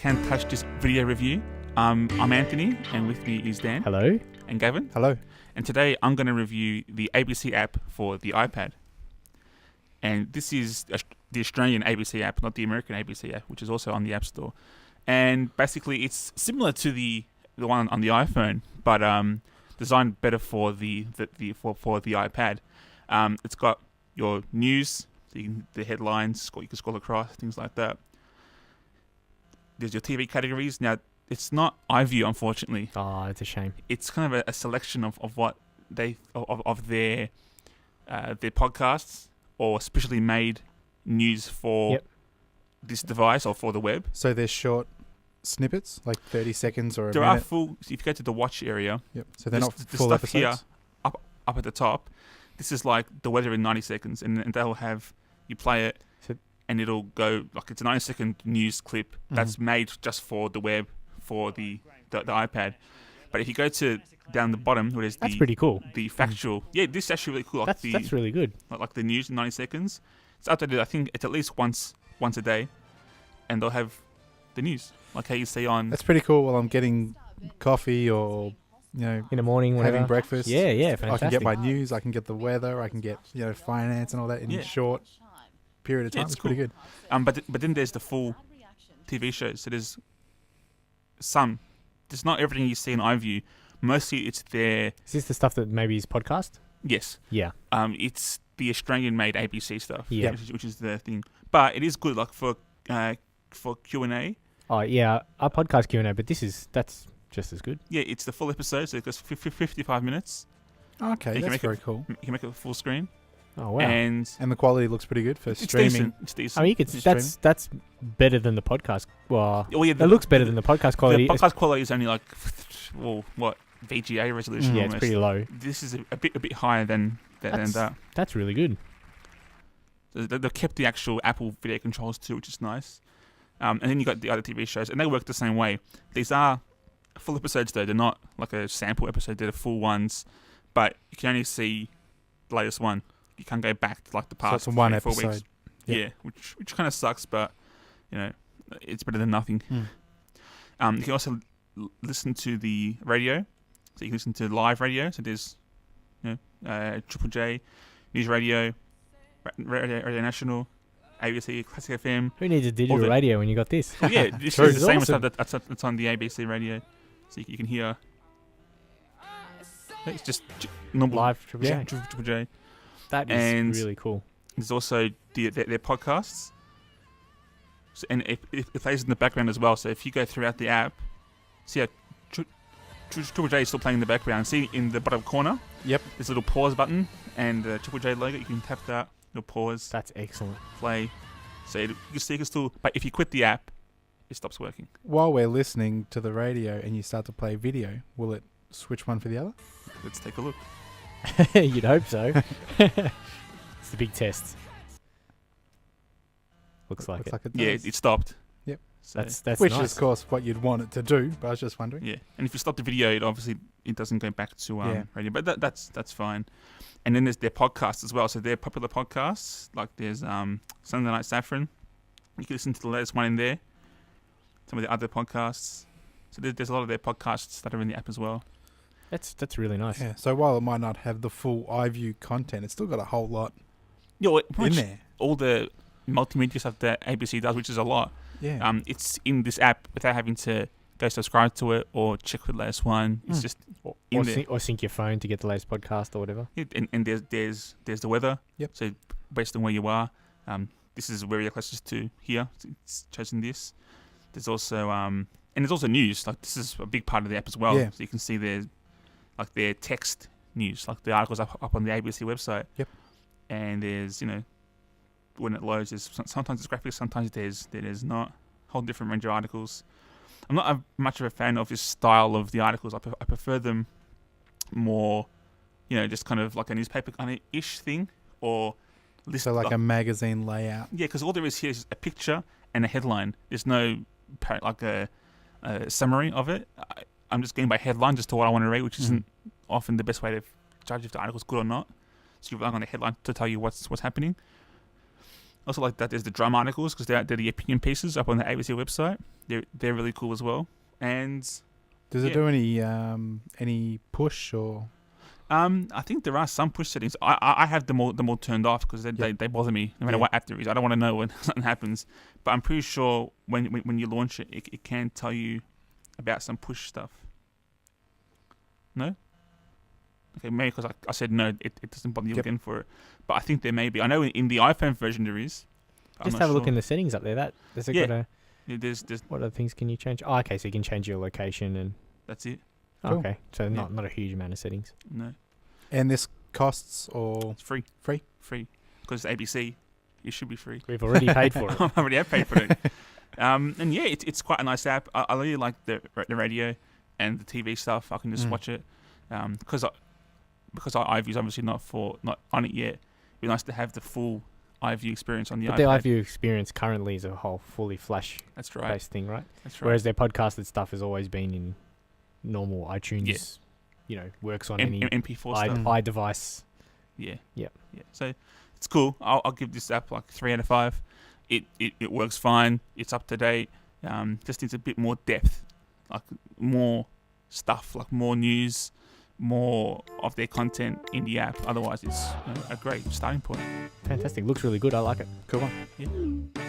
Can Touch This video review. I'm Anthony, and with me is Dan. Hello. And Gavin. Hello. And today I'm going to review the ABC app for the iPad. And this is the Australian ABC app, not the American ABC app, which is also on the App Store. And basically it's similar to the one on the iPhone, but designed better for the iPad. It's got your news, the headlines, you can scroll across, things like that. There's your TV categories. Now, it's not iView, unfortunately. Oh, it's a shame. It's kind of a selection of what they of their podcasts or specially made news for this device or for the web. So they're short snippets, like 30 seconds or a there minute? are full. If you go to the watch area, So they're not the full stuff episodes? here up at the top. This is like the weather in 90 seconds, and they'll have you play it, and it'll go like it's a 90-second news clip that's made just for the web for the iPad. But if you go to down the bottom, where there's That's pretty cool. The factual, this is actually really cool. Like That's really good. Like the news in 90 seconds. It's updated. I think it's at least once a day, and they'll have the news like how you see on. That's pretty cool. While I'm getting coffee or in the morning, whenever. having breakfast. Yeah, fantastic. I can get my news. I can get the weather. I can get finance and all that in a short period of time. It's pretty good. But then there's the full TV shows. So there's some. There's not everything you see in iView. Mostly it's their. Is this the stuff that maybe is podcast? Yes. Yeah. It's the Australian-made ABC stuff. Yeah. Which is the thing. But it is good, like for Q&A. Oh yeah, our podcast Q&A, but that's just as good. Yeah, it's the full episode, so it goes 55 minutes. Okay, that's very cool. You can make it full screen. Oh wow! And the quality looks pretty good for it's streaming. It's decent. I mean, that's better than the podcast. Well, it it looks better than the podcast quality. The podcast quality is only like, VGA resolution. Yeah, almost. It's pretty low. This is a bit higher than that. That's really good. They've kept the actual Apple video controls too, which is nice. And then you got the other TV shows, and they work the same way. These are full episodes, though. They're not like a sample episode. They're the full ones, but you can only see the latest one. You can't go back to like the past. So it's one 4 episode. weeks. Yeah, which kind of sucks, but it's better than nothing. You can also listen to the radio, so you can listen to live radio. So there's Triple J, News Radio, Radio National, ABC, Classic FM. Who needs a digital radio when you got this? Well, yeah, this is the same stuff that's on the ABC radio, so you can hear. It's just normal Live Triple J. Triple J. That is really cool. There's also their podcasts, and it plays in the background as well. So if you go throughout the app, see how Triple J is still playing in the background. See in the bottom corner. Yep. There's a little pause button and the Triple J logo. You can tap that. It'll pause. That's excellent. Play. So you can still. But if you quit the app, it stops working. While we're listening to the radio and you start to play video, will it switch one for the other? Let's take a look. You'd hope so. It's the big test. Looks like it. Yeah, it stopped. Yep. So that's which nice. is, of course, what you'd want it to do. But I was just wondering. Yeah, and if you stop the video, it doesn't go back to radio. But that's fine. And then there's their podcasts as well. So they're popular podcasts. Like there's Sunday Night Saffron. You can listen to the latest one in there. Some of the other podcasts. So there's a lot of their podcasts that are in the app as well. That's really nice. Yeah. So while it might not have the full iView content, it's still got a whole lot in there. All the multimedia stuff that ABC does, which is a lot. Yeah. It's in this app without having to go subscribe to it or check the latest one. It's just in there. Or sync your phone to get the latest podcast or whatever. Yeah, and there's the weather. Yep. So based on where you are, this is where you're closest to here. It's chosen this. There's also and there's also news. Like this is a big part of the app as well. Yeah. So you can see their text news, like the articles up on the ABC website. Yep. And there's when it loads, there's sometimes it's graphics, sometimes there's not. Whole different range of articles. I'm not much of a fan of this style of the articles. I prefer them more, just kind of like a newspaper kind of ish thing, or list. So like a magazine layout. Yeah, because all there is here is a picture and a headline. There's no like a summary of it. I'm just going by headline just to what I want to read, which isn't often the best way to judge if the article's good or not. So you're relying on the headline to tell you what's happening. Also like that there's the drum articles because they're the opinion pieces up on the ABC website. They're really cool as well. And does it do any push or? I think there are some push settings. I have them all turned off because they bother me no matter what app there is. I don't want to know when something happens. But I'm pretty sure when you launch it, it can tell you about some push stuff. No? Okay, maybe because I said no, it doesn't bother you looking for it. But I think there may be. I know in the iPhone version there is. Just have a look in the settings up there. There's what other things can you change? Oh, okay, so you can change your location and... That's it. Cool. Okay, so not a huge amount of settings. No. And this costs or... It's free. Free? Free. Because it's ABC, it should be free. We've already paid for it. I already have paid for it. And yeah, it's quite a nice app. I really like the radio and the TV stuff. I can just watch it. Because iView's obviously not on it yet. It'd be nice to have the full iView experience on the iPad. But the iView experience currently is a whole fully Flash-based thing, right? That's right. Whereas their podcasted stuff has always been in normal iTunes. Works on any MP4 stuff. iDevice. Yeah. Yeah. So it's cool. I'll give this app like 3 out of 5. It works fine. It's up to date. Just needs a bit more depth, like more stuff, like more news, more of their content in the app. Otherwise, it's a great starting point. Fantastic. Looks really good. I like it. Cool one. Yeah.